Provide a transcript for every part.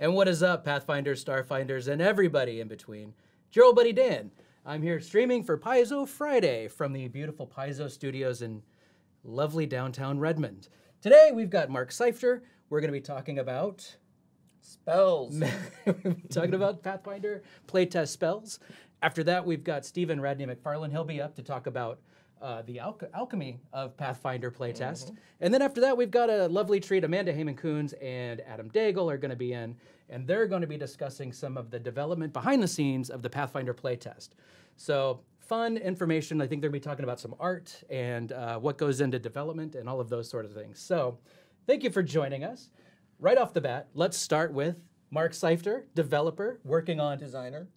And what is up, Pathfinders, Starfinders, and everybody in between? Your old buddy Dan. I'm here streaming for Paizo Friday from the beautiful Paizo studios in lovely downtown Redmond. Today we've got Mark Seifter. We're going to be talking about spells. Talking about Pathfinder Playtest spells. After that, we've got Stephen Radney-MacFarland. He'll be up to talk about the Alchemy of Pathfinder Playtest. And then after that, we've got a lovely treat. Amanda Hamon-Kunz and Adam Daigle are going to be in, and they're going to be discussing some of the development behind the scenes of the Pathfinder Playtest. So fun information. I think they're going to be talking about some art and what goes into development and all of those sort of things. So thank you for joining us. Right off the bat, let's start with Mark Seifter, developer, working on... Designer,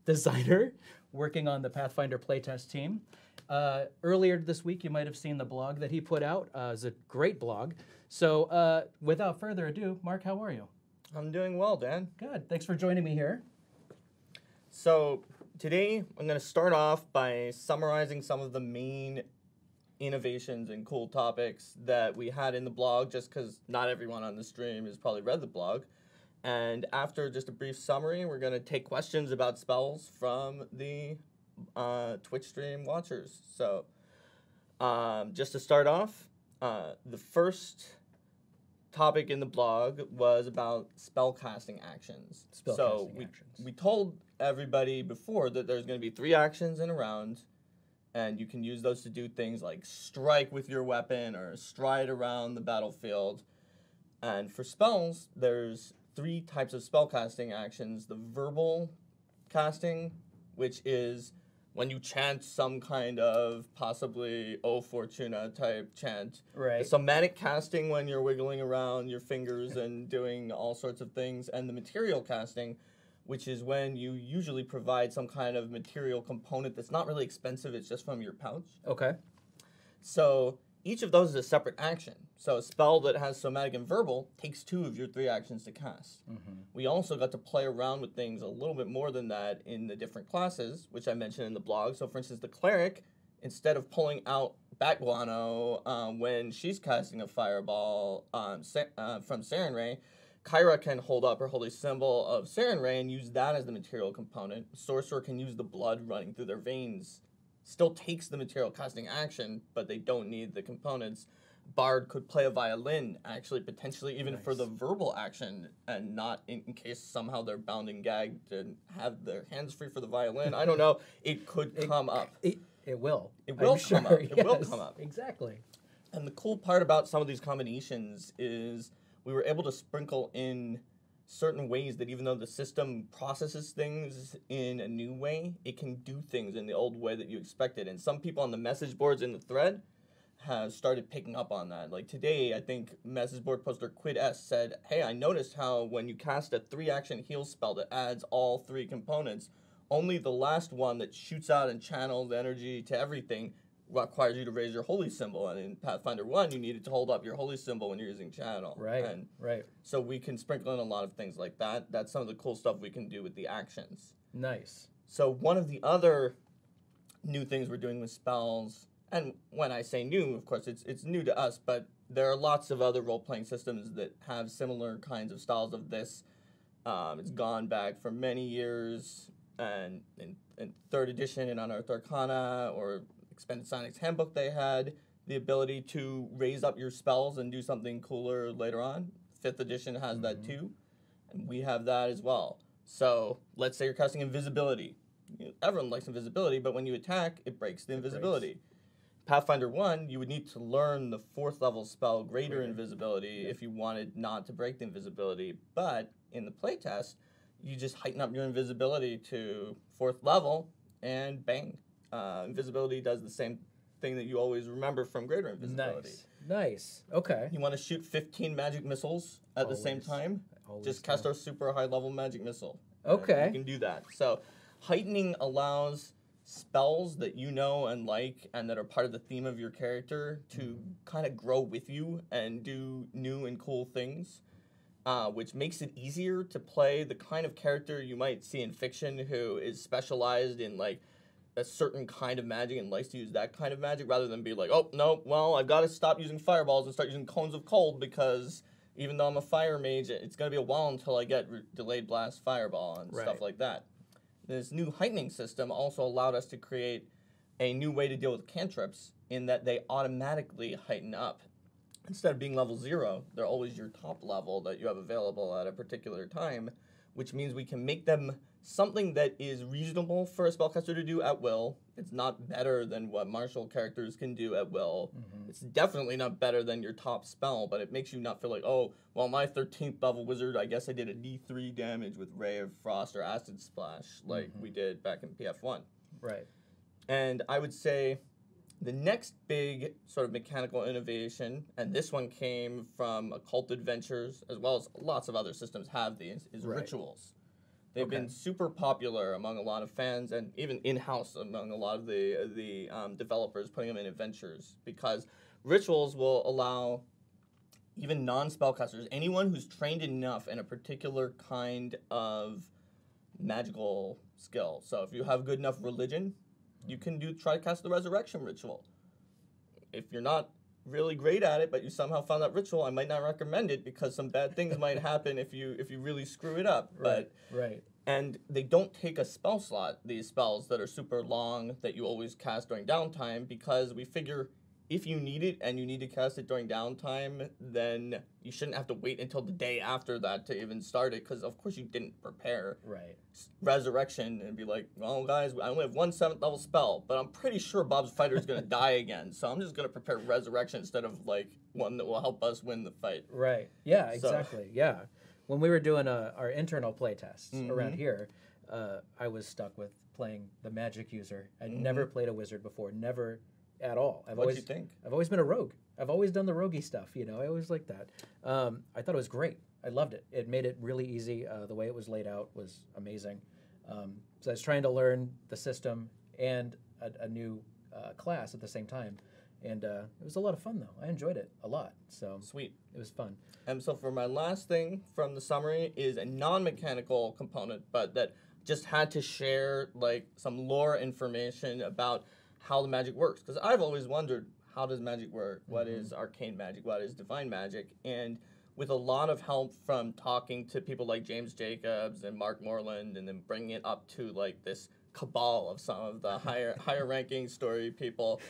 working on the Pathfinder Playtest team. Earlier this week, you might have seen the blog that he put out. It's a great blog. So without further ado, Mark, how are you? I'm doing well, Dan. Good. Thanks for joining me here. So today, I'm going to start off by summarizing some of the main innovations and cool topics that we had in the blog, just because not everyone on the stream has probably read the blog. And after just a brief summary, we're going to take questions about spells from the Twitch stream watchers. So just to start off, the first topic in the blog was about spellcasting actions. We told everybody before that there's going to be 3 actions in a round, and you can use those to do things like strike with your weapon or stride around the battlefield. And for spells, there's 3 types of spellcasting actions. The verbal casting, which is when you chant some kind of possibly O Fortuna type chant. Right. The somatic casting, when you're wiggling around your fingers and doing all sorts of things. And the material casting, which is when you usually provide some kind of material component that's not really expensive, it's just from your pouch. Okay. So each of those is a separate action. So a spell that has somatic and verbal takes 2 of your 3 actions to cast. We also got to play around with things a little bit more than that in the different classes, which I mentioned in the blog. So for instance, the Cleric, instead of pulling out Bat Guano when she's casting a fireball from Sarenrae, Kyra can hold up her holy symbol of Sarenrae and use that as the material component. Sorcerer can use the blood running through their veins. Still takes the material casting action, but they don't need the components. Bard could play a violin, actually, potentially even for the verbal action, and not in case somehow they're bound and gagged and have their hands free for the violin. I don't know. It could come up. It will. It will come up. It will come up. Exactly. And the cool part about some of these combinations is we were able to sprinkle in certain ways that even though the system processes things in a new way, it can do things in the old way that you expected. And some people on the message boards in the thread have started picking up on that. Like today, I think message board poster Quid S said, hey, I noticed how when you cast a 3-action heal spell that adds all 3 components, only the last one that shoots out and channels energy to everything requires you to raise your holy symbol. And in Pathfinder 1, you needed to hold up your holy symbol when you're using channel. Right. So we can sprinkle in a lot of things like that. That's some of the cool stuff we can do with the actions. Nice. So one of the other new things we're doing with spells, and when I say new, of course, it's new to us, but there are lots of other role-playing systems that have similar kinds of styles of this. It's gone back for many years, and in 3rd edition in Unearthed Arcana, or Expanded Sonic's Handbook, they had the ability to raise up your spells and do something cooler later on. 5th edition has that too, and we have that as well. So let's say you're casting invisibility. Everyone likes invisibility, but when you attack, it breaks the invisibility. Pathfinder 1, you would need to learn the 4th level spell, Greater Invisibility, if you wanted not to break the invisibility. But in the playtest, you just heighten up your invisibility to 4th level, and bang. Invisibility does the same thing that you always remember from Greater Invisibility. Nice. Okay. You want to shoot 15 magic missiles at the same time? Just cast our super high level magic missile. Okay. You can do that. So heightening allows spells that you know and like and that are part of the theme of your character to kind of grow with you and do new and cool things, which makes it easier to play the kind of character you might see in fiction who is specialized in like a certain kind of magic and likes to use that kind of magic rather than be like, oh, no, well, I've got to stop using fireballs and start using cones of cold because even though I'm a fire mage, it's going to be a while until I get delayed blast fireball and stuff like that. This new heightening system also allowed us to create a new way to deal with cantrips in that they automatically heighten up. Instead of being level 0, they're always your top level that you have available at a particular time, which means we can make them something that is reasonable for a spellcaster to do at will. It's not better than what martial characters can do at will. It's definitely not better than your top spell, but it makes you not feel like, oh, well, my 13th level wizard, I guess I did a D3 damage with Ray of Frost or Acid Splash like we did back in PF1. Right. And I would say the next big sort of mechanical innovation, and this one came from Occult Adventures, as well as lots of other systems have these, is rituals. They've been super popular among a lot of fans, and even in-house among a lot of the developers putting them in adventures, because rituals will allow even non-spellcasters, anyone who's trained enough in a particular kind of magical skill. So if you have good enough religion, you can try to cast the resurrection ritual. If you're not really great at it, but you somehow found that ritual, I might not recommend it because some bad things might happen if you really screw it up. And they don't take a spell slot, these spells that are super long that you always cast during downtime, because we figure if you need it and you need to cast it during downtime, then you shouldn't have to wait until the day after that to even start it, because of course you didn't prepare resurrection and be like, well guys, I only have one 7th level spell, but I'm pretty sure Bob's fighter is going to die again, so I'm just going to prepare resurrection instead of like one that will help us win the fight. Right. Yeah, exactly. Yeah. When we were doing our internal playtests around here, I was stuck with playing the magic user. I'd never played a wizard before, never at all. What'd you think? I've always been a rogue. I've always done the roguey stuff, you know. I always liked that. I thought it was great. I loved it. It made it really easy. The way it was laid out was amazing. So I was trying to learn the system and a new class at the same time. And it was a lot of fun, though. I enjoyed it a lot. So sweet. It was fun. And so for my last thing from the summary is a non-mechanical component, but that just had to share like some lore information about how the magic works. Because I've always wondered, how does magic work? What is arcane magic? What is divine magic? And with a lot of help from talking to people like James Jacobs and Mark Moreland, and then bringing it up to like this cabal of some of the higher ranking story people,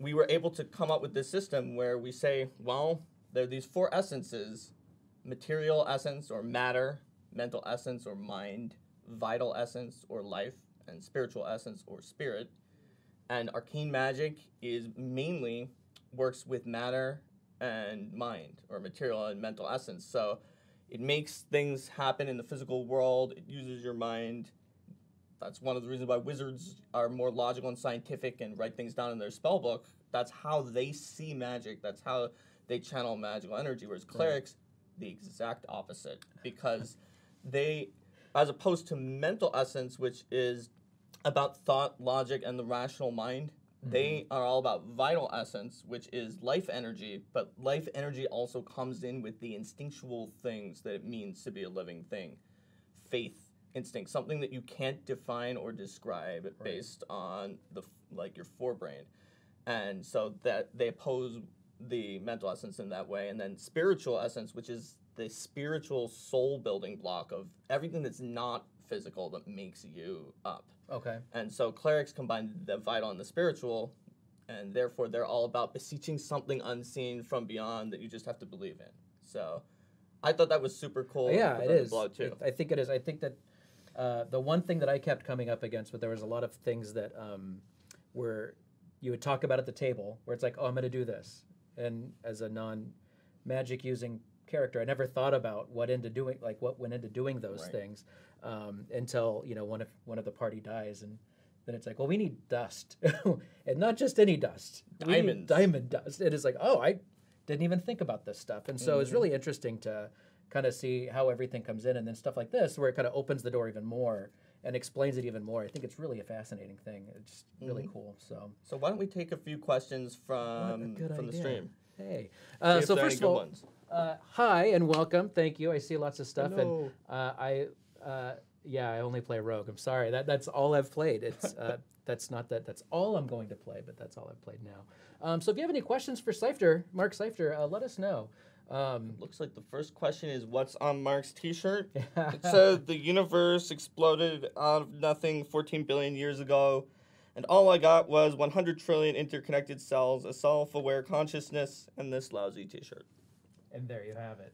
we were able to come up with this system where we say, well, there are these 4 essences: material essence or matter, mental essence or mind, vital essence or life, and spiritual essence or spirit. And arcane magic is mainly works with matter and mind, or material and mental essence. So it makes things happen in the physical world. It uses your mind. That's one of the reasons why wizards are more logical and scientific and write things down in their spell book. That's how they see magic. That's how they channel magical energy. Whereas clerics, the exact opposite, because they, as opposed to mental essence, which is about thought, logic, and the rational mind, they are all about vital essence, which is life energy, but life energy also comes in with the instinctual things that it means to be a living thing. Faith, instinct, something that you can't define or describe based on your forebrain. And so that they oppose the mental essence in that way. And then spiritual essence, which is the spiritual soul building block of everything that's not physical that makes you up. Okay. And so clerics combine the vital and the spiritual, and therefore they're all about beseeching something unseen from beyond that you just have to believe in. So I thought that was super cool. Yeah, it is. Too. I think it is. I think that the one thing that I kept coming up against, but there was a lot of things that were you would talk about at the table, where it's like, oh, I'm going to do this. And as a non-magic using character, I never thought about what went into doing those things until one of the party dies, and then it's like, well, we need dust, and not just any dust, diamond dust. It is like, oh, I didn't even think about this stuff, and so it's really interesting to kind of see how everything comes in, and then stuff like this where it kind of opens the door even more and explains it even more. I think it's really a fascinating thing. It's really cool. So why don't we take a few questions from the stream? Hey, so first of all, hi and welcome. Thank you. I see lots of stuff. Hello. And I only play rogue. I'm sorry. That's all I've played. It's that's all I'm going to play, but that's all I've played now. So if you have any questions for Seifter, Mark Seifter, let us know. Looks like the first question is, what's on Mark's t-shirt? It says, the universe exploded out of nothing 14 billion years ago, and all I got was 100 trillion interconnected cells, a self-aware consciousness, and this lousy t-shirt. And there you have it.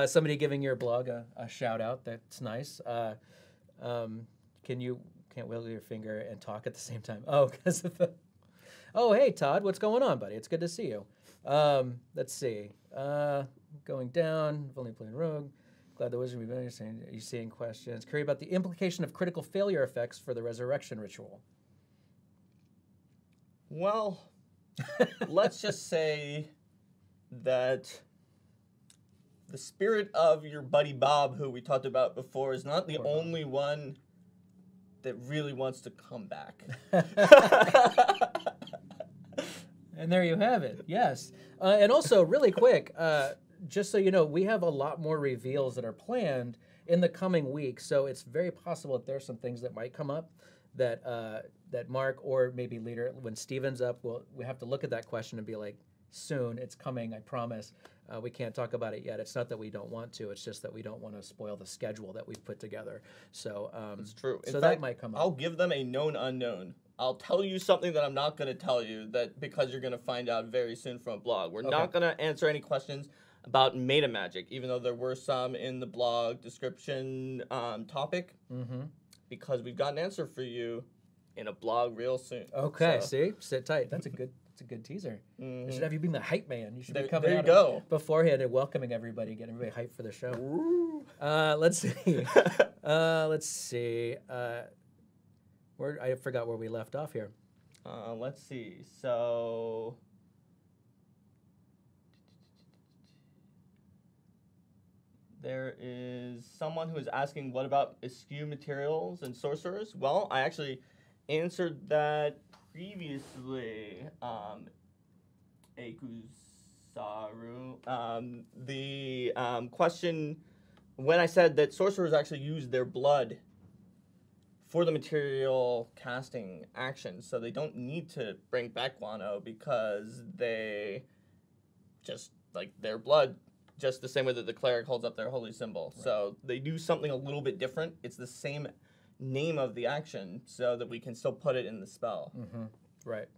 Somebody giving your blog a shout out. That's nice. Can't wiggle your finger and talk at the same time. Oh, because of the. Oh, hey Todd, what's going on, buddy? It's good to see you. Let's see. Going down. I've only played Rogue. Glad the wizard we've been saying. Are you seeing questions? Query about the implication of critical failure effects for the resurrection ritual. Well, let's just say that the spirit of your buddy Bob, who we talked about before, is not the only one that really wants to come back. And there you have it. Yes. And also, really quick, just so you know, we have a lot more reveals that are planned in the coming weeks. So it's very possible that there's some things that might come up that that Mark or maybe later when Stephen's up, we have to look at that question and be like, soon, it's coming, I promise. We can't talk about it yet. It's not that we don't want to. It's just that we don't want to spoil the schedule that we've put together. So it's true. In fact, that might come up. I'll give them a known unknown. I'll tell you something that I'm not going to tell you because you're going to find out very soon from a blog. We're not going to answer any questions about meta magic, even though there were some in the blog description topic, because we've got an answer for you in a blog real soon. Okay, see? Sit tight. That's a good teaser. I should have you being the hype man. You should be coming out beforehand and welcoming everybody, getting everybody hyped for the show. Let's see. Let's see. I forgot where we left off here. Let's see. So there is someone who is asking, what about eschew materials and sorcerers? Well, I actually answered that previously. Ekusaru. The question, when I said that sorcerers actually use their blood for the material casting action, so they don't need to bring back guano because they just, like, their blood, just the same way that the cleric holds up their holy symbol. Right. So they do something a little bit different. It's the same name of the action so that we can still put it in the spell. Right.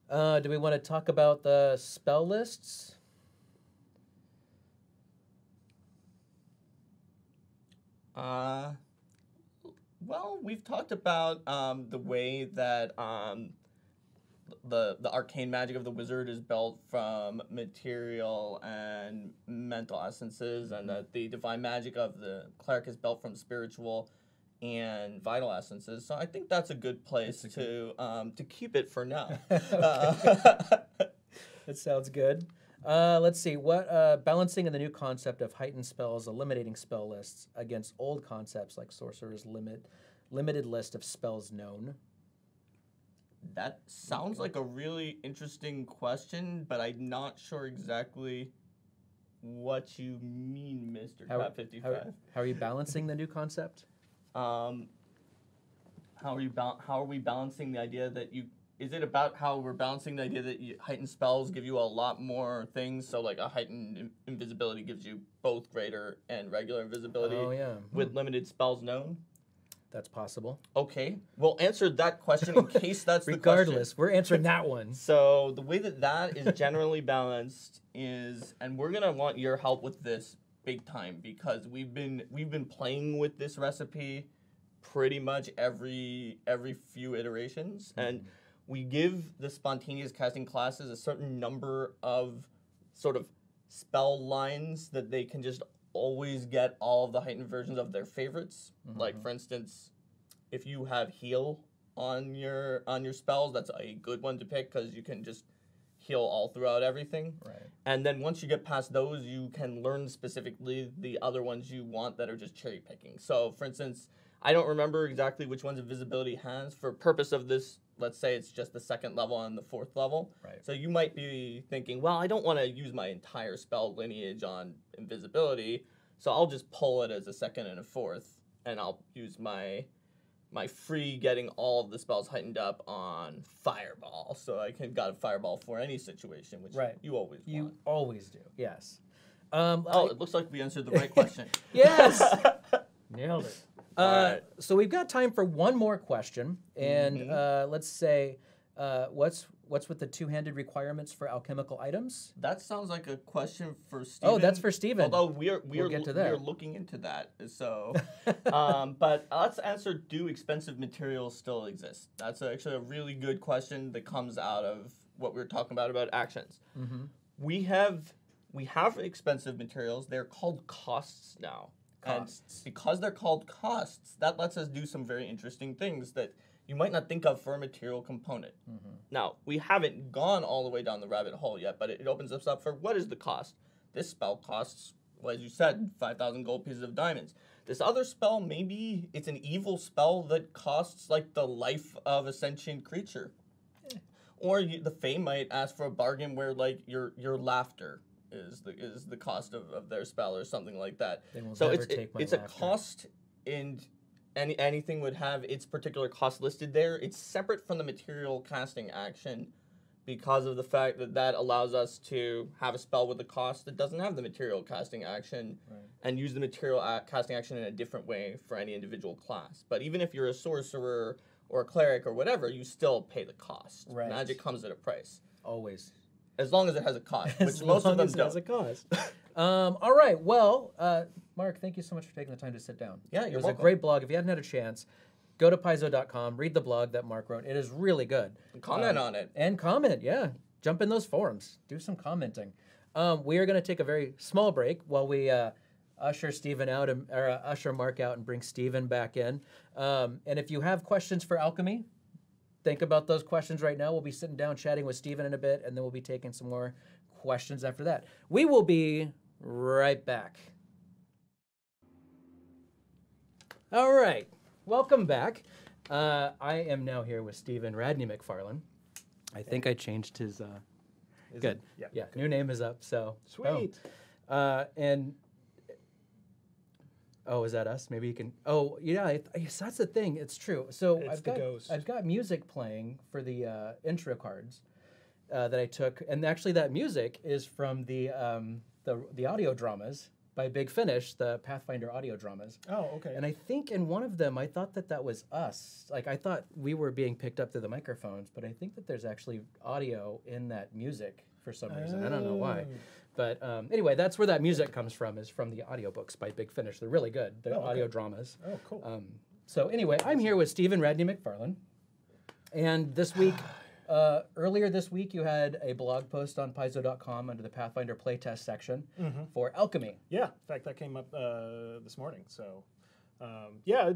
Do we want to talk about the spell lists? Well, we've talked about the way that the arcane magic of the wizard is built from material and mental essences, and that the divine magic of the cleric is built from spiritual and vital essences. So I think that's a good place to keep it for now. That sounds good. Let's see. What balancing in the new concept of heightened spells, eliminating spell lists against old concepts like sorcerer's limited list of spells known. That sounds like a really interesting question, but I'm not sure exactly what you mean, Mr. Top 55. How are you balancing the new concept? How are we balancing the idea that is it about how we're balancing the idea that heightened spells give you a lot more things? So like a heightened invisibility gives you both greater and regular invisibility with limited spells known? That's possible. Okay, we'll answer that question in case that's the question. Regardless, we're answering that one. So the way that is generally balanced is, and we're gonna want your help with this big time, because we've been playing with this recipe pretty much every few iterations, and we give the spontaneous casting classes a certain number of sort of spell lines that they can just always get all of the heightened versions of their favorites. Like, for instance, if you have heal on your spells, that's a good one to pick because you can just heal all throughout everything. Right. And then once you get past those, you can learn specifically the other ones you want that are just cherry picking. So, for instance, I don't remember exactly which ones invisibility has. For purpose of this, let's say it's just the second level and the fourth level. Right. So you might be thinking, well, I don't want to use my entire spell lineage on invisibility, so I'll just pull it as a second and a fourth, and I'll use my free getting all of the spells heightened up on Fireball fireball, so I can got a fireball for any situation, which you always You want. always do, yes. It looks like we answered the right question. Yes! Nailed it. Right. So we've got time for one more question, and let's say, what's with the two-handed requirements for alchemical items? That sounds like a question for Stephen. Oh, that's for Stephen. Although we're looking into that. So, but let's answer: do expensive materials still exist? That's actually a really good question that comes out of what we were talking about actions. Mm-hmm. We have expensive materials. They're called costs now. Costs. And because they're called costs, that lets us do some very interesting things that you might not think of for a material component. Mm-hmm. Now, we haven't gone all the way down the rabbit hole yet, but it opens us up for what is the cost? This spell costs, well, as you said, 5,000 gold pieces of diamonds. This other spell, maybe it's an evil spell that costs like the life of a sentient creature. Or the Fae might ask for a bargain where like your laughter is the cost of their spell or something like that. So it's a cost, and anything would have its particular cost listed there. It's separate from the material casting action because of the fact that allows us to have a spell with a cost that doesn't have the material casting action and use the material casting action in a different way for any individual class. But even if you're a sorcerer or a cleric or whatever, you still pay the cost. Right. Magic comes at a price. Always. As long as it has a cost, which As most of long them as it don't. has a cost. All right. Well, Mark, thank you so much for taking the time to sit down. Yeah, it you're was welcome. a great blog. If you hadn't had a chance, go to Paizo.com, read the blog that Mark wrote. It is really good. Comment on it. And comment, yeah. Jump in those forums. Do some commenting. We are going to take a very small break while we usher Stephen out or usher Mark out and bring Stephen back in. And if you have questions for Alchemy, think about those questions right now. We'll be sitting down chatting with Stephen in a bit, and then we'll be taking some more questions after that. We will be right back. All right, welcome back. I am now here with Stephen Radney-MacFarland. I think I changed his. Good. Yeah. New name is up. So sweet. And is that us? Maybe you can. Oh, yeah. Yes, that's the thing. It's true. So I've got music playing for the intro cards that I took, and actually that music is from the audio dramas by Big Finish, the Pathfinder audio dramas. Oh, okay. And I think in one of them, I thought that was us. Like, I thought we were being picked up through the microphones, but I think that there's actually audio in that music for some reason. I don't know why. But anyway, that's where that music comes from, is from the audiobooks by Big Finish. They're really good, the audio dramas. Oh, cool. So anyway, I'm here with Stephen Radney-MacFarland. And this week, earlier this week, you had a blog post on Paizo.com under the Pathfinder Playtest section for Alchemy. Yeah, in fact, that came up this morning. So,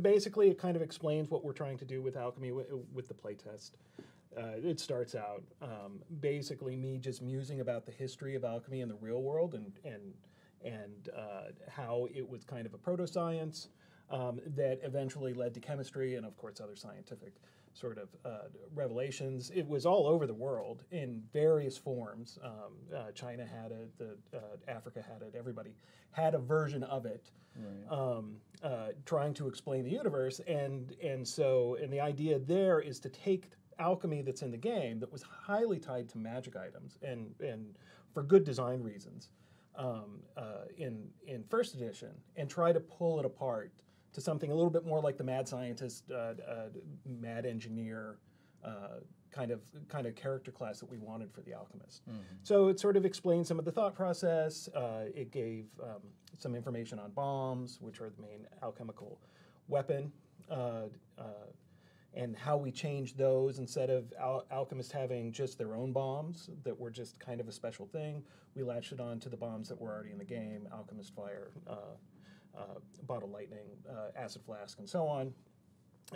basically it kind of explains what we're trying to do with Alchemy with the playtest. It starts out basically me just musing about the history of alchemy in the real world and how it was kind of a proto-science that eventually led to chemistry and, of course, other scientific sort of revelations. It was all over the world in various forms. China had it, Africa had it, everybody had a version of it, trying to explain the universe. And the idea there is to take alchemy that's in the game that was highly tied to magic items and for good design reasons in first edition, and try to pull it apart to something a little bit more like the mad scientist, mad engineer kind of character class that we wanted for the Alchemist. So it sort of explained some of the thought process. It gave some information on bombs, which are the main alchemical weapon, and how we changed those. Instead of alchemists having just their own bombs that were just kind of a special thing, we latched it on to the bombs that were already in the game: Alchemist Fire, Bottle Lightning, Acid Flask, and so on.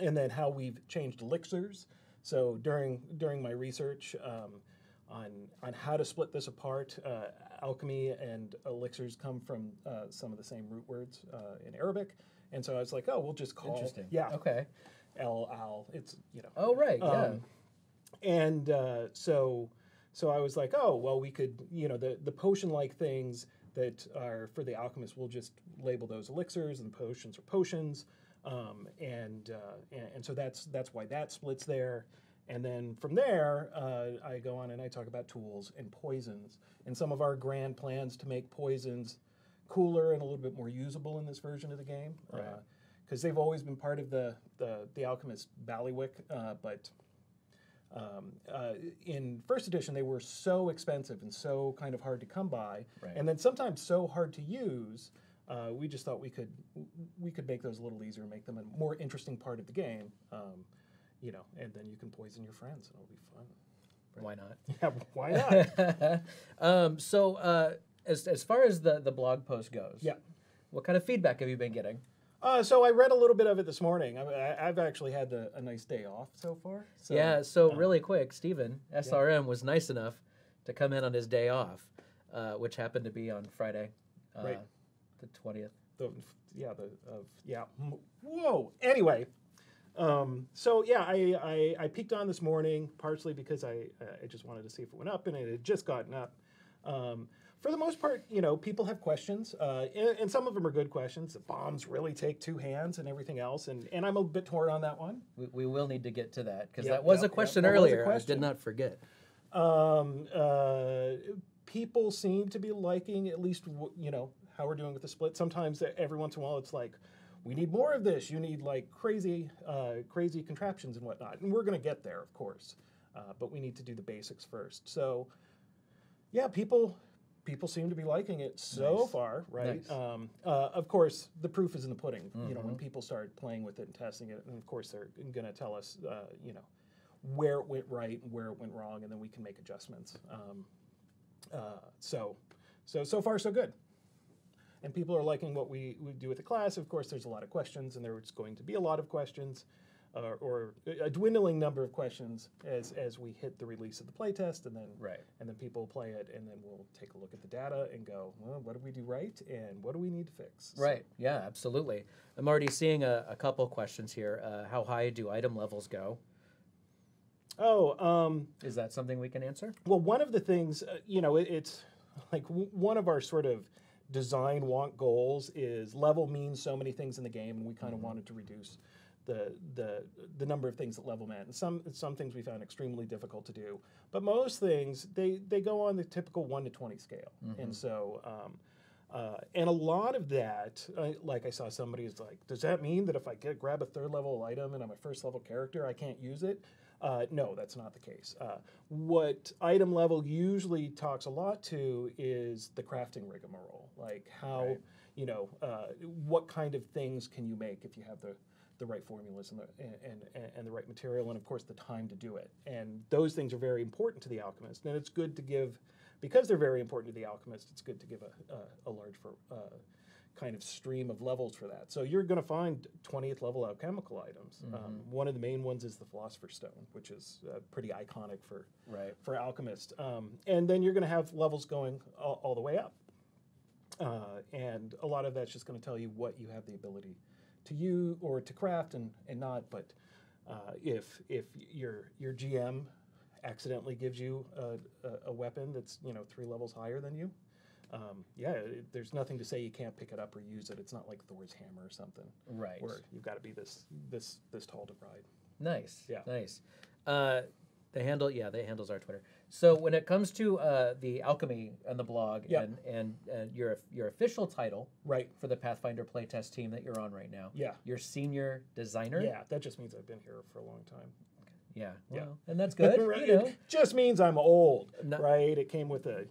And then how we've changed elixirs. So during my research on how to split this apart, alchemy and elixirs come from some of the same root words in Arabic. And so I was like, we'll just call. Interesting. Yeah. Okay. Al, it's, Oh, right, yeah. And so I was like, we could, the potion-like things that are for the alchemist, we'll just label those elixirs, and potions are potions. And so that's why that splits there. And then from there, I go on and I talk about tools and poisons and some of our grand plans to make poisons cooler and a little bit more usable in this version of the game. Because they've always been part of the Alchemist bailiwick, but in first edition they were so expensive and so kind of hard to come by, and then sometimes so hard to use. We just thought we could make those a little easier, make them a more interesting part of the game. You know, and then you can poison your friends, and it'll be fun. Why not? Yeah, why not? As far as the blog post goes, what kind of feedback have you been getting? So I read a little bit of it this morning. I've actually had a nice day off so far. So, yeah, so really quick, Stephen, SRM, was nice enough to come in on his day off, which happened to be on Friday, the 20th. Whoa. Anyway, so yeah, I peeked on this morning, partially because I just wanted to see if it went up, and it had just gotten up. For the most part, you know, people have questions, and some of them are good questions. The bombs really take two hands and everything else, and I'm a bit torn on that one. We will need to get to that, because that was a question earlier. I did not forget. People seem to be liking at least, you know, how we're doing with the split. Sometimes every once in a while it's like, we need more of this. You need like crazy contraptions and whatnot. And we're going to get there, of course. But we need to do the basics first. So, yeah, people seem to be liking it so far, right? Nice. Of course, the proof is in the pudding. You know, when people start playing with it and testing it, and of course they're going to tell us, you know, where it went right and where it went wrong, and then we can make adjustments. So far so good. And people are liking what we do with the class. Of course, there's a lot of questions, and there's going to be a lot of questions, or a dwindling number of questions as we hit the release of the playtest, and then people play it, and then we'll take a look at the data and go, well, what did we do right, and what do we need to fix? Right. So. Yeah, absolutely. I'm already seeing a couple questions here. How high do item levels go? Is that something we can answer? Well, one of the things, you know, it's like one of our sort of design goals is level means so many things in the game, and we kind of wanted to reduce the number of things that level meant. And some things we found extremely difficult to do, but most things they go on the typical 1 to 20 scale. And so and a lot of that, like I saw somebody is like, does that mean that if I grab a 3rd level item and I'm a 1st level character, I can't use it? No, that's not the case. What item level usually talks a lot to is the crafting rigmarole, like how, you know, what kind of things can you make if you have the right formulas and the right material, and of course the time to do it. And those things are very important to the alchemist, and it's good to give, because they're very important to the alchemist, it's good to give a large kind of stream of levels for that. So you're going to find 20th level alchemical items. One of the main ones is the Philosopher Stone, which is pretty iconic for alchemists. And then you're going to have levels going all the way up. And a lot of that's just going to tell you what you have the ability to use or to craft and not. But if your GM accidentally gives you a weapon that's, you know, 3 levels higher than you, there's nothing to say you can't pick it up or use it. It's not like Thor's hammer or something. Right. Where you've got to be this tall to ride. Nice. Yeah. Nice. The handle's our Twitter. So when it comes to the alchemy and the blog and your official title for the Pathfinder Playtest team that you're on right now, you're senior designer. Yeah, that just means I've been here for a long time. Yeah, well, and that's good. Right. You know. It just means I'm old, right? It came with a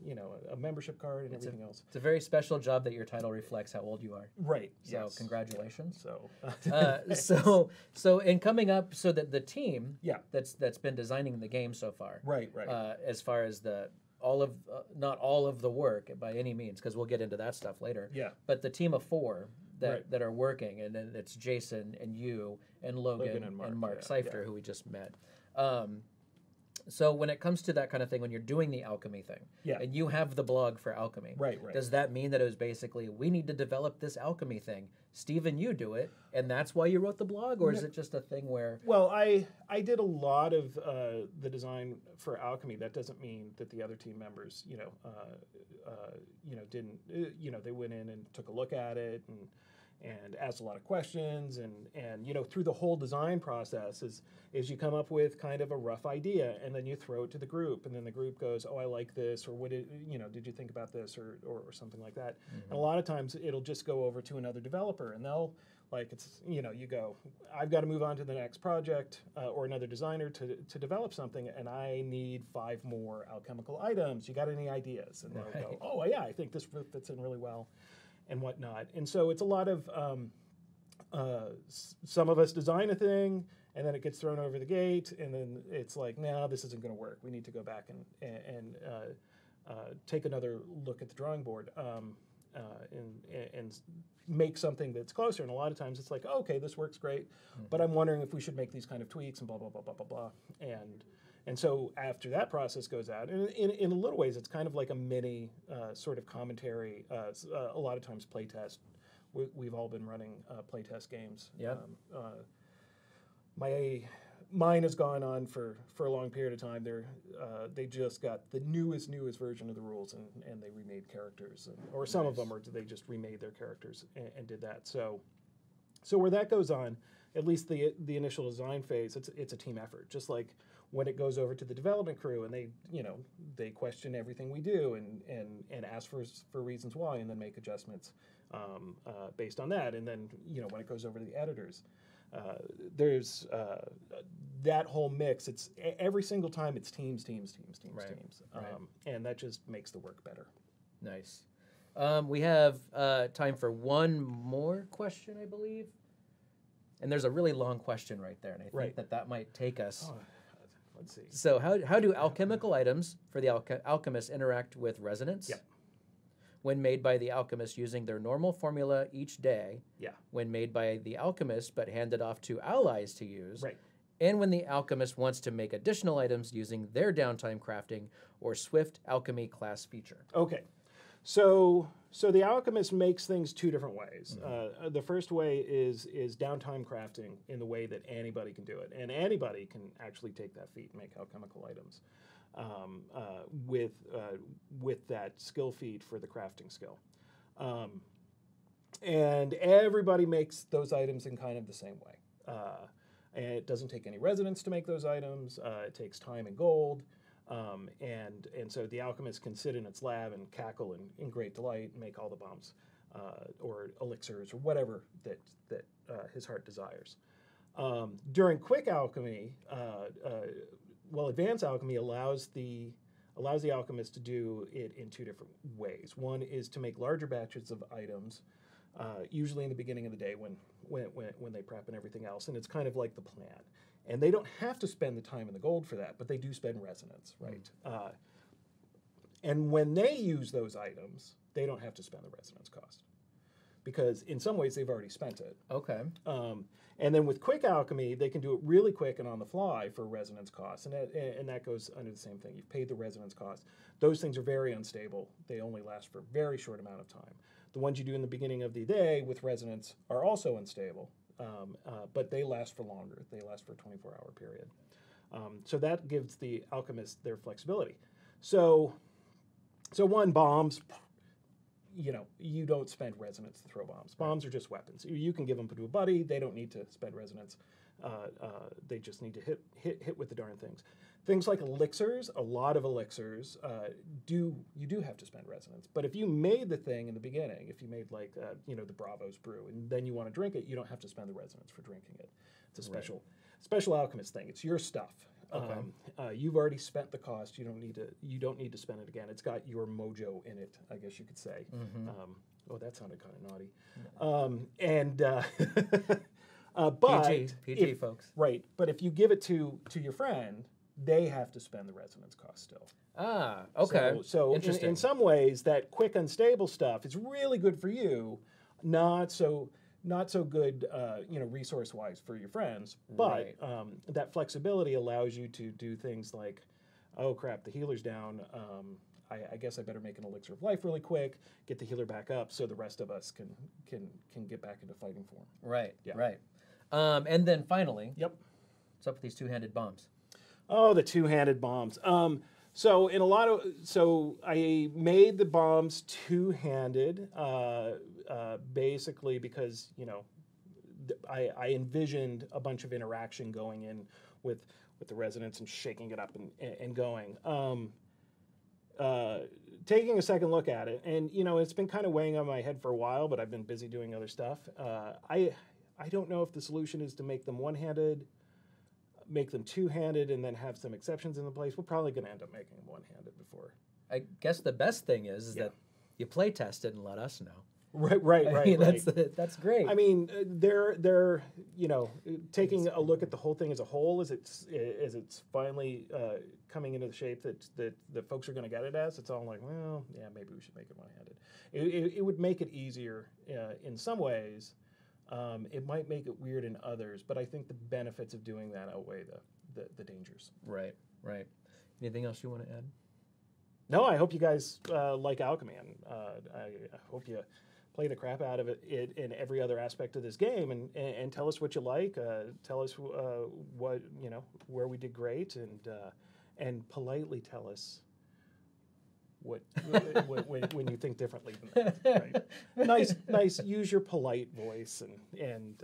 membership card and everything else. It's a very special job that your title reflects how old you are. Right. So congratulations. So, so in coming up, so that the team that's been designing the game so far, right. As far as not all of the work by any means, because we'll get into that stuff later. Yeah. But the team of 4 that are working, and then it's Jason and you and Logan and Mark Seifter, who we just met. So when it comes to that kind of thing, when you're doing the alchemy thing, and you have the blog for alchemy, does that mean that it was basically, we need to develop this alchemy thing? Stephen, you do it, and that's why you wrote the blog, or is it just a thing where? Well, I did a lot of the design for alchemy. That doesn't mean that the other team members, didn't, they went in and took a look at it and asks a lot of questions, and you know, through the whole design process is you come up with kind of a rough idea, and then you throw it to the group, and then the group goes, oh, I like this, or what did you know, did you think about this, or something like that. And a lot of times it'll just go over to another developer, and they'll, like, it's, you know, you go, I've got to move on to the next project, or another designer to develop something, and I need 5 more alchemical items. You got any ideas? And they'll go, oh yeah, I think this fits in really well, and whatnot. And so it's a lot of, some of us design a thing, and then it gets thrown over the gate, and then it's like, no, this isn't going to work. We need to go back and take another look at the drawing board, and make something that's closer. And a lot of times it's like, oh, okay, this works great, but I'm wondering if we should make these kind of tweaks and blah, blah, blah, blah, blah, blah. And so after that process goes out, and in a little ways, it's kind of like a mini sort of commentary, a lot of times playtest. We've all been running playtest games. Yeah. Mine has gone on for a long period of time. They just got the newest version of the rules, and they remade characters, or some of them, or they just remade their characters and did that. So where that goes on, at least the initial design phase, it's a team effort. Just like when it goes over to the development crew, and they question everything we do and ask for reasons why, and then make adjustments based on that. And then when it goes over to the editors, there's that whole mix. It's every single time it's teams, Right. and that just makes the work better. Nice. We have time for one more question, I believe. And there's a really long question right there, and I think that might take us. Oh, let's see. So how do alchemical items for the alchemists interact with resonance? Yep. When made by the alchemist using their normal formula each day, Yeah. when made by the alchemist but handed off to allies to use, Right. and when the alchemist wants to make additional items using their downtime crafting or swift alchemy class feature. Okay. So the alchemist makes things 2 different ways. The first way is downtime crafting in the way that anybody can do it, and anybody can actually take that feat and make alchemical items with that skill feat for the crafting skill. And everybody makes those items in kind of the same way. And it doesn't take any resonance to make those items. It takes time and gold. And so the alchemist can sit in its lab and cackle in great delight and make all the bombs or elixirs or whatever that his heart desires. During quick alchemy, advanced alchemy allows the alchemist to do it in 2 different ways. One is to make larger batches of items, usually in the beginning of the day when they prep and everything else, and it's kind of like the plan. And they don't have to spend the time and the gold for that, but they do spend resonance, right? And when they use those items, they don't have to spend the resonance cost, because in some ways they've already spent it. Okay. And then with quick alchemy, they can do it really quick and on the fly for resonance costs, and that goes under the same thing. You've paid the resonance cost. Those things are very unstable. They only last for a very short amount of time. The ones you do in the beginning of the day with resonance are also unstable. But they last for longer. They last for a 24-hour period. So that gives the alchemist their flexibility. So one, bombs, you don't spend resonance to throw bombs. Bombs are just weapons. You can give them to a buddy. They don't need to spend resonance. They just need to hit with the darn things. Things like elixirs, a lot of elixirs, you do have to spend resonance. But if you made the thing in the beginning, if you made like the Bravos brew, and then you want to drink it, you don't have to spend the resonance for drinking it. It's a special alchemist thing. It's your stuff. Okay. You've already spent the cost. You don't need to spend it again. It's got your mojo in it, I guess you could say. That sounded kind of naughty. But PG folks. Right. But if you give it to your friend, they have to spend the resonance cost still. Ah, okay. So interesting. in some ways, that quick unstable stuff is really good for you, not so good, resource-wise for your friends. But that flexibility allows you to do things like, oh crap, the healer's down. I guess I better make an elixir of life really quick, get the healer back up, so the rest of us can get back into fighting form. Right. Yeah. Right. And then finally, Yep. what's up with these 2-handed bombs? Oh, the 2-handed bombs. So in a lot of, so I made the bombs two-handed, basically because, you know, I envisioned a bunch of interaction going in with the resonance and shaking it up and going. Taking a second look at it, and you know, it's been kind of weighing on my head for a while, but I've been busy doing other stuff. I don't know if the solution is to make them one-handed, make them two-handed, and then have some exceptions in the place. We're probably going to end up making them one-handed before. I guess the best thing is that you play test it and let us know. Right. I mean, that's great. I mean, they're you know, taking a look at the whole thing as a whole, as it's finally coming into the shape that folks are going to get it as. It's all like, well, yeah, maybe we should make it one-handed. It would make it easier in some ways. It might make it weird in others, but I think the benefits of doing that outweigh the dangers. Right. Anything else you want to add? No, I hope you guys like Alchemy, and I hope you play the crap out of it in every other aspect of this game, and tell us what you like. Tell us what, you know, where we did great, and politely tell us what when you think differently than that. Right? Nice. Use your polite voice, and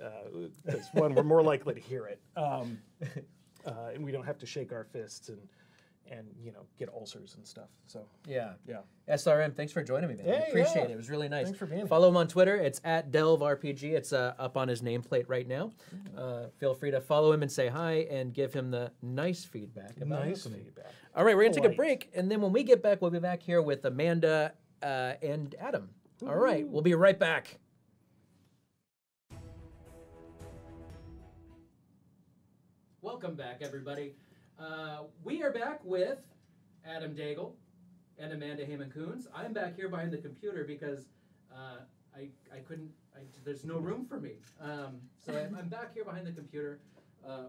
because one, we're more likely to hear it, and we don't have to shake our fists and you know, get ulcers and stuff. So Yeah. yeah. SRM, thanks for joining me, man. Hey, I appreciate yeah. it. It was really nice. Thanks for being here. Follow him on Twitter. It's at DelveRPG. It's up on his nameplate right now. Feel free to follow him and say hi and give him the nice feedback. About Nice Alchemy. feedback. All right, we're going to take a Polite. break, and then when we get back, we'll be back here with Amanda and Adam. All right, we'll be right back. Welcome back, everybody. We are back with Adam Daigle and Amanda Hamon-Kunz. I'm back here behind the computer because I couldn't, there's no room for me. So I'm back here behind the computer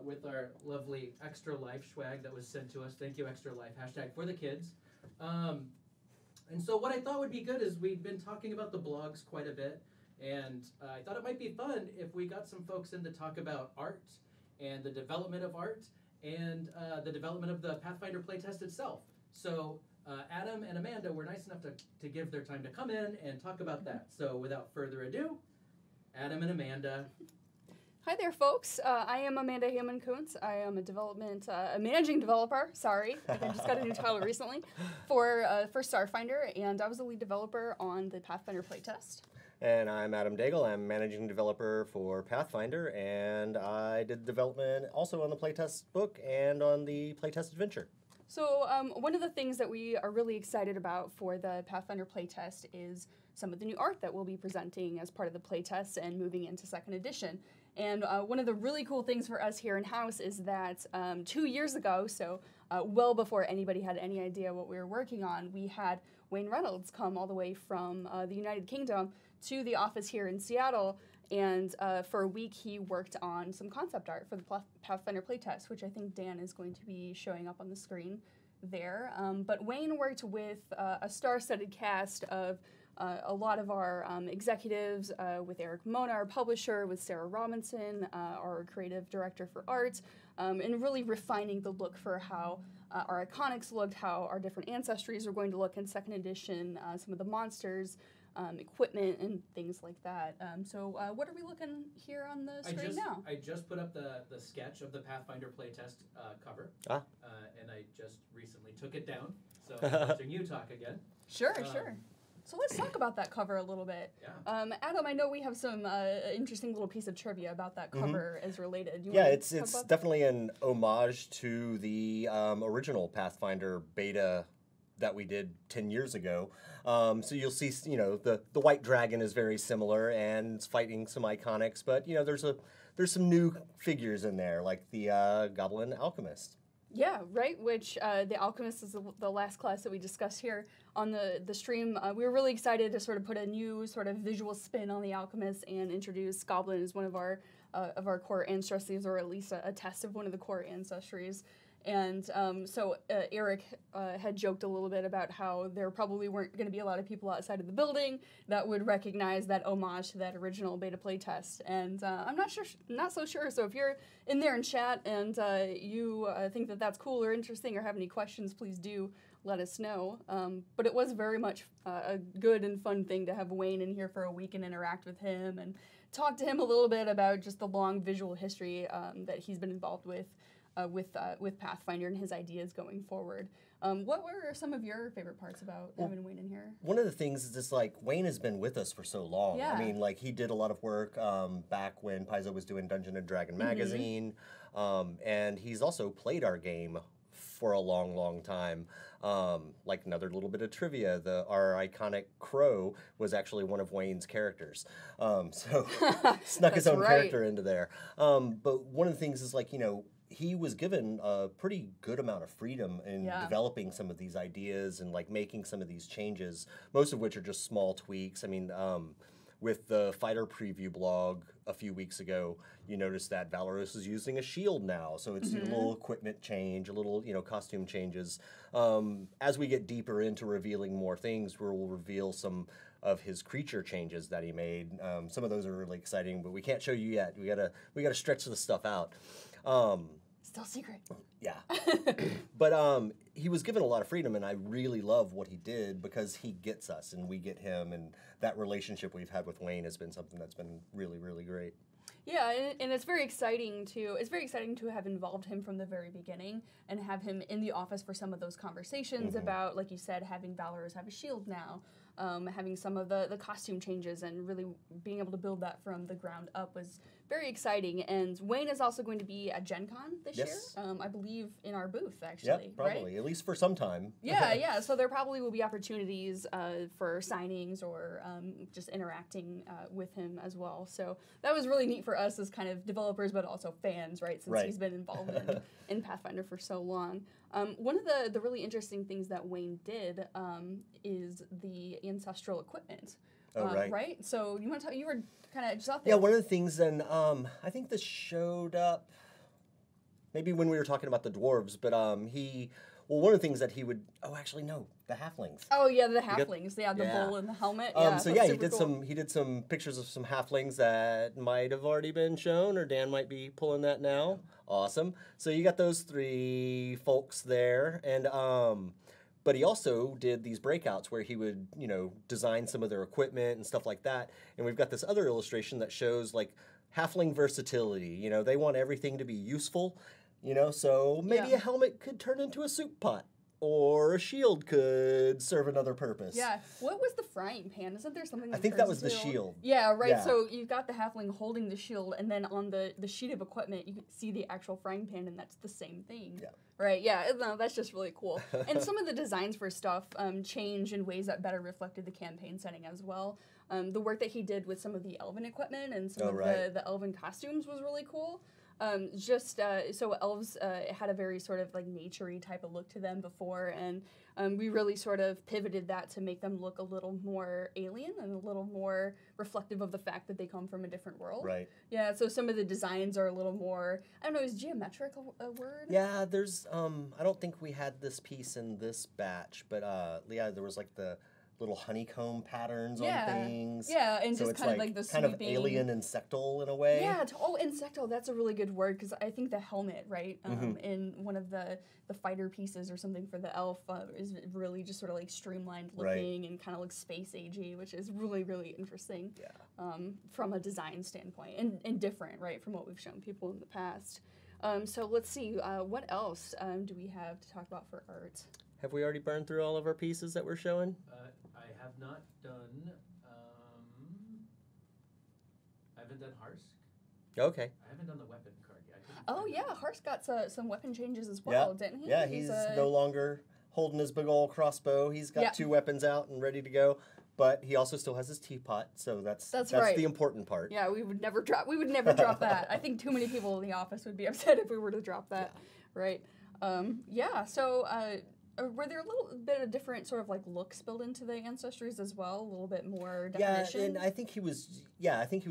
with our lovely Extra Life swag that was sent to us. Thank you, Extra Life. Hashtag for the kids. And so what I thought would be good is we've been talking about the blogs quite a bit, and I thought it might be fun if we got some folks in to talk about art and the development of art and the development of the Pathfinder playtest itself. So Adam and Amanda were nice enough to give their time to come in and talk about that. So without further ado, Adam and Amanda. Hi there, folks. I am Amanda Hamon-Kunz. I am a managing developer, sorry. I just got a new title recently, for Starfinder, and I was the lead developer on the Pathfinder playtest. And I'm Adam Daigle. I'm managing developer for Pathfinder, and I did development also on the playtest book and on the playtest adventure. So one of the things that we are really excited about for the Pathfinder playtest is some of the new art that we'll be presenting as part of the playtest and moving into 2nd edition. And one of the really cool things for us here in-house is that 2 years ago, so well before anybody had any idea what we were working on, we had Wayne Reynolds come all the way from the United Kingdom to the office here in Seattle, and for a week he worked on some concept art for the Pathfinder playtest, which I think Dan is going to be showing up on the screen there. But Wayne worked with a star-studded cast of a lot of our executives, with Eric Mona, our publisher, with Sarah Robinson, our creative director for art, and really refining the look for how our iconics looked, how our different ancestries are going to look in 2nd edition, some of the monsters, equipment, and things like that. So what are we looking here on the screen now? I just put up the sketch of the Pathfinder playtest cover, and I just recently took it down. So I'm watching you talk again. Sure. So let's talk about that cover a little bit. Yeah. Adam, I know we have some interesting little piece of trivia about that cover as related. It's definitely an homage to the original Pathfinder beta that we did 10 years ago. So you'll see, you know, the white dragon is very similar and it's fighting some iconics, but you know, there's some new figures in there, like the Goblin Alchemist. Yeah, right, which the Alchemist is the last class that we discussed here on the stream. We were really excited to sort of put a new sort of visual spin on the Alchemist and introduce Goblin as one of our core ancestries, or at least a test of one of the core ancestries. And so Eric had joked a little bit about how there probably weren't going to be a lot of people outside of the building that would recognize that homage to that original beta playtest. And I'm not so sure. So if you're in there in chat and you think that that's cool or interesting or have any questions, please do let us know. But it was very much a good and fun thing to have Wayne in here for a week and interact with him and talk to him a little bit about just the long visual history that he's been involved with Pathfinder and his ideas going forward. What were some of your favorite parts about having Wayne in here? One of the things is just like Wayne has been with us for so long. Yeah. I mean, like he did a lot of work back when Paizo was doing Dungeon and Dragon magazine, and he's also played our game for a long, long time. Like another little bit of trivia, our iconic crow was actually one of Wayne's characters. So snuck his own character into there. But one of the things is like, you know, he was given a pretty good amount of freedom in developing some of these ideas and like making some of these changes, most of which are just small tweaks. I mean, with the fighter preview blog a few weeks ago, you noticed that Valorous is using a shield now, so it's a little equipment change, a little, you know, costume changes. As we get deeper into revealing more things, we'll reveal some of his creature changes that he made. Some of those are really exciting, but we can't show you yet. We gotta stretch the stuff out. Still secret. Yeah. But he was given a lot of freedom, and I really love what he did because he gets us and we get him, and that relationship we've had with Wayne has been something that's been really, really great. Yeah, and it's very exciting to have involved him from the very beginning and have him in the office for some of those conversations about, like you said, having Valorous have a shield now, having some of the costume changes and really being able to build that from the ground up was very exciting. And Wayne is also going to be at Gen Con this year, I believe in our booth, actually. Yep, probably, right? at least for some time. Yeah, so there probably will be opportunities for signings or just interacting with him as well. So that was really neat for us as kind of developers, but also fans, right, since he's been involved in Pathfinder for so long. One of the really interesting things that Wayne did is the Ancestral equipment. Right? So you want to tell, you were kind of just out there. Yeah, one of the things, and I think this showed up maybe when we were talking about the dwarves, but one of the things that he would, the halflings. Oh yeah, the halflings. The bull and the helmet. He did some pictures of some halflings that might have already been shown, or Dan might be pulling that now. Awesome. So you got those three folks there, and but he also did these breakouts where he would, you know, design some of their equipment and stuff like that. And we've got this other illustration that shows like halfling versatility. You know, they want everything to be useful. You know, so maybe a helmet could turn into a soup pot, or a shield could serve another purpose. Yeah. What was the frying pan? Isn't there something? I think that was the shield. Yeah, right. Yeah. So you've got the halfling holding the shield, and then on the sheet of equipment, you can see the actual frying pan, and that's the same thing. Yeah. Right. Yeah. No, that's just really cool. And some of the designs for stuff change in ways that better reflected the campaign setting as well. The work that he did with some of the elven equipment and some of the elven costumes was really cool. So elves had a very sort of like nature-y type of look to them before, and we really sort of pivoted that to make them look a little more alien and a little more reflective of the fact that they come from a different world. Right. Yeah, so some of the designs are a little more, I don't know, is geometric a word? Yeah, there's, I don't think we had this piece in this batch, but there was like the little honeycomb patterns on things. Yeah, and so just kind of like the kind of alien insectal in a way. Yeah, insectal, that's a really good word, because I think the helmet, right, in one of the fighter pieces or something for the elf is really just sort of like streamlined looking and kind of like space agey, which is really, really interesting from a design standpoint, and different, right, from what we've shown people in the past. So let's see, what else do we have to talk about for art? Have we already burned through all of our pieces that we're showing? I have not done. I haven't done Harsk. Okay. I haven't done the weapon card yet. Oh yeah, Harsk got some weapon changes as well, didn't he? Yeah, he's no longer holding his big old crossbow. He's got two weapons out and ready to go. But he also still has his teapot, so that's right. The important part. Yeah, we would never drop that. I think too many people in the office would be upset if we were to drop that. Yeah. Right. So were there a little bit of different sort of like looks built into the ancestries as well? A little bit more definition? Yeah, and I think he was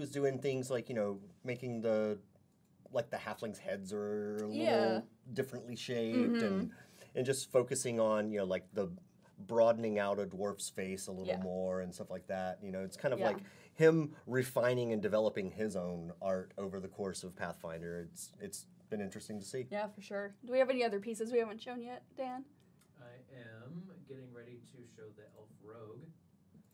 doing things like, you know, making the like the halflings' heads are a Yeah. little differently shaped, and just focusing on like the broadening out a dwarf's face a little more and stuff like that. It's kind of like him refining and developing his own art over the course of Pathfinder. It's been interesting to see. Yeah, for sure. Do we have any other pieces we haven't shown yet, Dan? I am getting ready to show the elf rogue.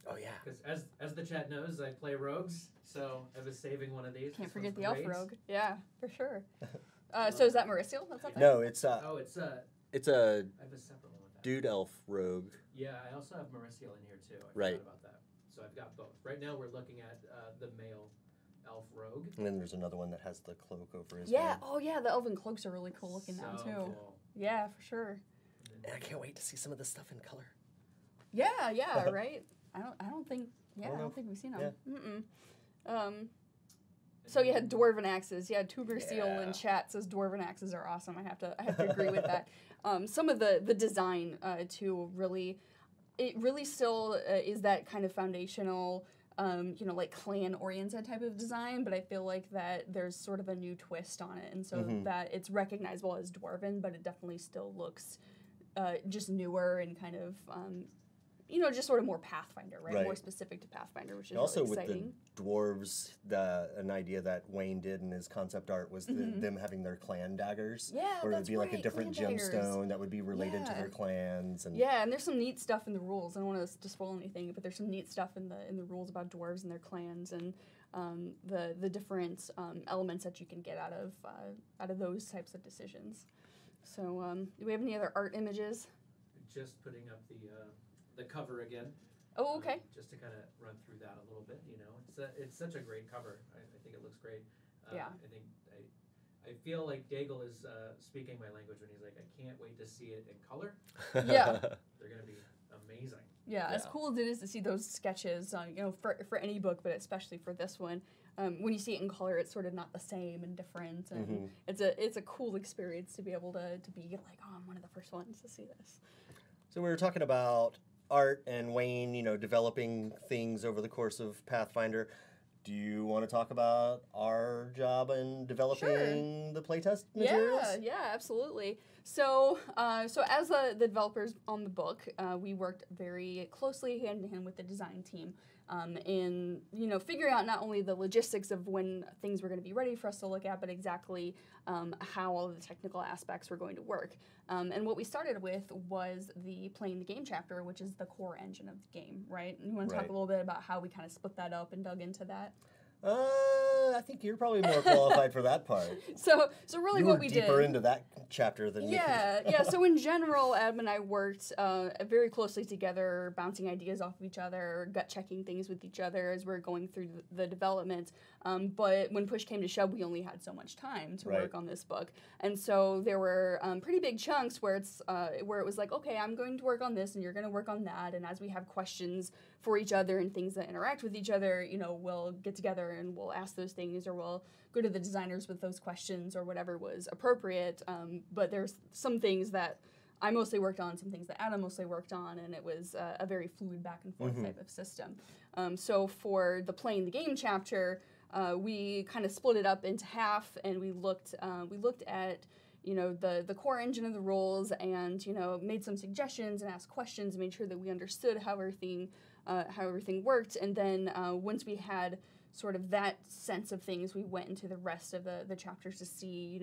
Oh yeah. Because as the chat knows, I play rogues, so I was saving one of these. Can't This forget one's the elf great. rogue. Yeah, for sure. So is that Mauricio? That's up there? No, it's Oh, it's a. it's a I have a separate one with that. dude elf rogue. Yeah, I also have Mauricio in here too. I Right. forgot about that. So I've got both. Right now we're looking at the male elf rogue. And then there's another one that has the cloak over his Yeah. head. Oh, yeah. The elven cloaks are really cool looking now So too. cool. Yeah, for sure. And I can't wait to see some of this stuff in color. Yeah, yeah, right. I don't think. Yeah, I I don't don't know. think we've seen them. So you had dwarven axes. Yeah, Tuber Seal in chat says dwarven axes are awesome. I have to agree with that. Some of the design too really, it really still is that kind of foundational, like clan oriented type of design. But I feel like that there's sort of a new twist on it, and so that it's recognizable as dwarven, but it definitely still looks just newer and kind of. Just sort of more Pathfinder, right? Right. More specific to Pathfinder, which is And also really with exciting. the dwarves, an idea that Wayne did in his concept art was them having their clan daggers. Yeah, or it would that's be like a right, different clan daggers. gemstone that would be related to Yeah. their clans. And Yeah, and there's some neat stuff in the rules. I don't want to spoil anything, but there's some neat stuff in the rules about dwarves and their clans and the different elements that you can get out of those types of decisions. So, do we have any other art images? Just putting up the cover again. Oh, okay. Just to kind of run through that a little bit, it's such a great cover. I think it looks great. Yeah. I think I feel like Daigle is speaking my language when he's like, I can't wait to see it in color. Yeah. They're gonna be amazing. Yeah, as cool as it is to see those sketches, for any book, but especially for this one, when you see it in color, it's sort of not the same and different, and it's a cool experience to be able to be like, oh, I'm one of the first ones to see this. So we were talking about art and Wayne, developing things over the course of Pathfinder. Do you want to talk about our job in developing the playtest materials? Yeah, absolutely. So, as the developers on the book, we worked very closely hand in hand with the design team in figuring out not only the logistics of when things were going to be ready for us to look at, but exactly how all of the technical aspects were going to work. And what we started with was the playing the game chapter, which is the core engine of the game, right? And you want to talk a little bit about how we kind of split that up and dug into that? I think you're probably more qualified for that part. So really You what were we deeper did. into that chapter than me. Yeah. So in general, Adam and I worked very closely together, bouncing ideas off of each other, gut checking things with each other as we're going through the development. But when push came to shove, we only had so much time to work on this book, and so there were pretty big chunks where it was like, okay, I'm going to work on this, and you're going to work on that, and as we have questions for each other and things that interact with each other, we'll get together and we'll ask those things, or we'll go to the designers with those questions or whatever was appropriate. But there's some things that I mostly worked on, some things that Adam mostly worked on, and it was a very fluid back and forth type of system. So for the playing the game chapter, we kind of split it up into half, and we looked at the core engine of the rules, and made some suggestions and asked questions, and made sure that we understood how everything worked. And then once we had sort of that sense of things, we went into the rest of the chapters to see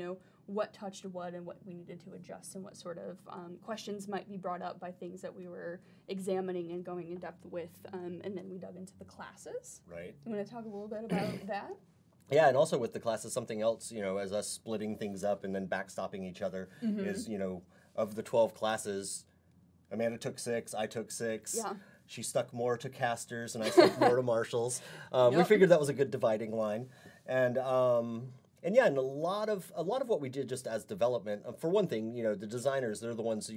what touched what and what we needed to adjust, and what sort of questions might be brought up by things that we were examining and going in depth with. And then we dug into the classes. Right. You want to talk a little bit about that? Yeah, and also with the classes, something else, as us splitting things up and then backstopping each other is, of the 12 classes, Amanda took 6, I took 6. Yeah. She stuck more to casters, and I stuck more to marshals. We figured that was a good dividing line, and yeah, and a lot of what we did just as development. For one thing, the designers, they're the ones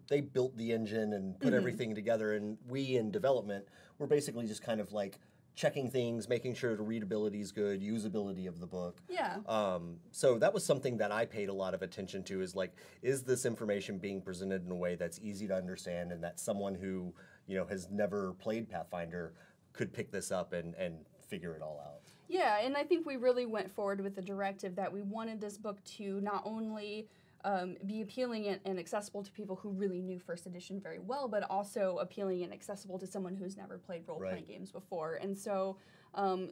they built the engine and put everything together, and we in development were basically just kind of like checking things, making sure the readability is good, usability of the book. Yeah. So that was something that I paid a lot of attention to, is this information being presented in a way that's easy to understand, and that someone who, has never played Pathfinder could pick this up and figure it all out. Yeah, and I think we really went forward with the directive that we wanted this book to not only be appealing and accessible to people who really knew first edition very well, but also appealing and accessible to someone who's never played role-playing games before. And so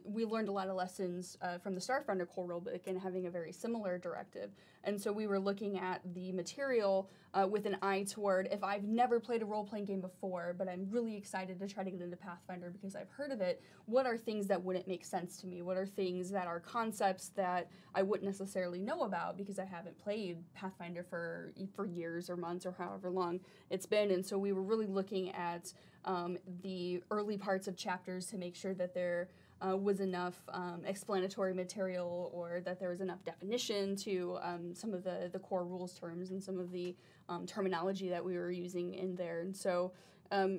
we learned a lot of lessons from the Starfinder core rulebook and having a very similar directive. And so we were looking at the material with an eye toward, if I've never played a role-playing game before, but I'm really excited to try to get into Pathfinder because I've heard of it, what are things that wouldn't make sense to me? What are things that are concepts that I wouldn't necessarily know about because I haven't played Pathfinder for years or months or however long it's been? And so we were really looking at the early parts of chapters to make sure that there was enough explanatory material or that there was enough definition to some of the core rules terms and some of the terminology that we were using in there. And so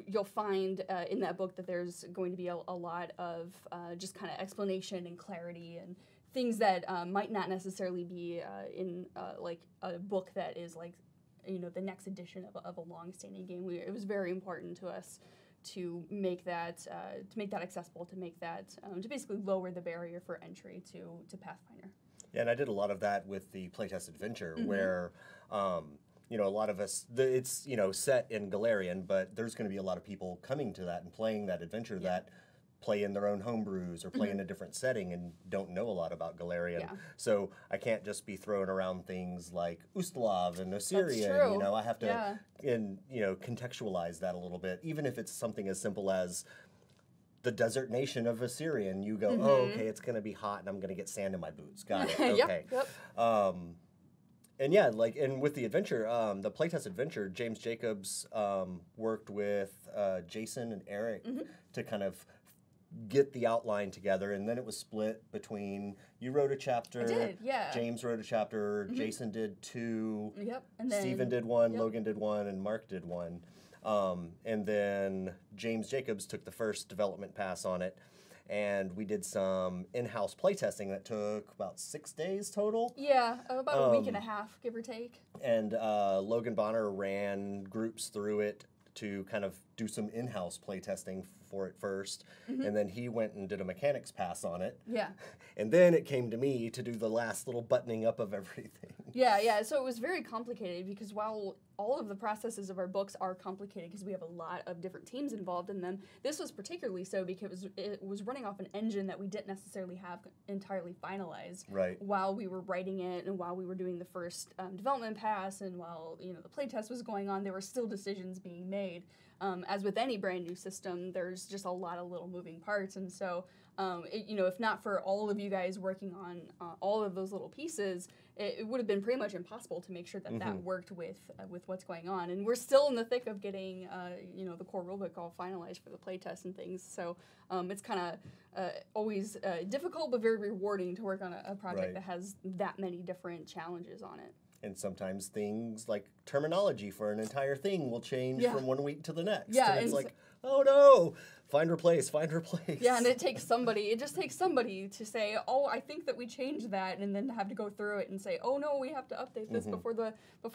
you'll find in that book that there's going to be a lot of just kind of explanation and clarity and things that might not necessarily be in like a book that is like, you know, the next edition of a long-standing game. It was very important to us to make that accessible, to make that to basically lower the barrier for entry to Pathfinder. Yeah, and I did a lot of that with the playtest adventure, where you know, a lot of us, it's, you know, set in Galarian, but there's going to be a lot of people coming to that and playing that adventure that play in their own homebrews or play in a different setting and don't know a lot about Galarian. Yeah. So I can't just be throwing around things like Ustalav and Osirian. That's true. You know, I have to contextualize that a little bit, even if it's something as simple as the desert nation of Osirian. You go, oh, okay, it's going to be hot and I'm going to get sand in my boots. Got it. Okay. Yep. And yeah, like, and with the adventure, the playtest adventure, James Jacobs worked with Jason and Eric to kind of get the outline together, and then it was split between, you wrote a chapter, I did, yeah. James wrote a chapter, Jason did 2, and then, Stephen did 1, Logan did 1, and Mark did 1. And then James Jacobs took the first development pass on it, and we did some in-house playtesting that took about 6 days total. Yeah, about a week and a half, give or take. And Logan Bonner ran groups through it to kind of do some in-house playtesting for it first, and then he went and did a mechanics pass on it. Yeah. And then it came to me to do the last little buttoning up of everything. Yeah. So it was very complicated because while all of the processes of our books are complicated because we have a lot of different teams involved in them, this was particularly so because it was running off an engine that we didn't necessarily have entirely finalized while we were writing it and while we were doing the first development pass and while, you know, the playtest was going on, there were still decisions being made. As with any brand new system, there's just a lot of little moving parts, and so you know, if not for all of you guys working on all of those little pieces, it would have been pretty much impossible to make sure that that worked with what's going on. And we're still in the thick of getting you know, the core rulebook all finalized for the playtest and things. So it's kind of always difficult but very rewarding to work on a project that has that many different challenges on it. And sometimes things like terminology for an entire thing will change from one week to the next. Yeah, and it's like, oh no, find replace. Yeah, and it just takes somebody to say, oh, I think that we changed that, and then have to go through it and say, oh no, we have to update this before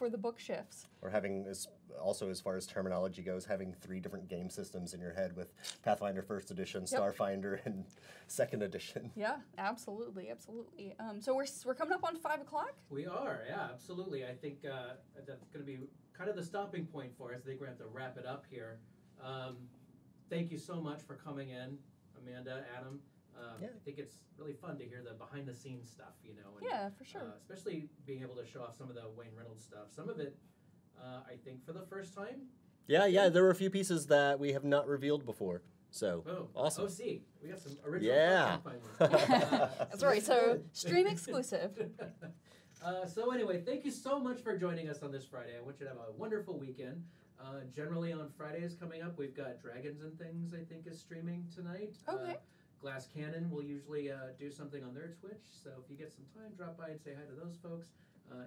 the book shifts. Or having this, also as far as terminology goes, having 3 different game systems in your head with Pathfinder First Edition, Starfinder, and Second Edition. Yeah, absolutely. So we're coming up on 5 o'clock? We are, yeah, absolutely. I think that's going to be kind of the stopping point for us. I think we're going to have to wrap it up here. Thank you so much for coming in, Amanda, Adam. I think it's really fun to hear the behind-the-scenes stuff, you know. And, yeah, for sure. Especially being able to show off some of the Wayne Reynolds stuff. Some of it, I think, for the first time. Yeah, there were a few pieces that we have not revealed before. So, awesome. Oh, see, we got some original content finally. That's right, so stream exclusive. So anyway, thank you so much for joining us on this Friday. I want you to have a wonderful weekend. Generally on Fridays coming up, we've got Dragons and Things, I think, is streaming tonight. Okay. Glass Cannon will usually do something on their Twitch, so if you get some time, drop by and say hi to those folks.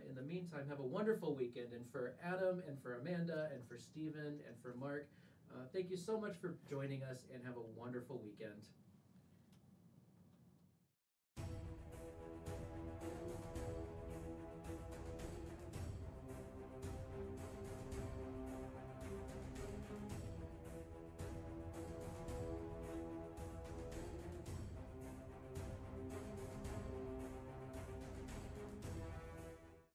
In the meantime, have a wonderful weekend. And for Adam, and for Amanda, and for Stephen, and for Mark, thank you so much for joining us, and have a wonderful weekend.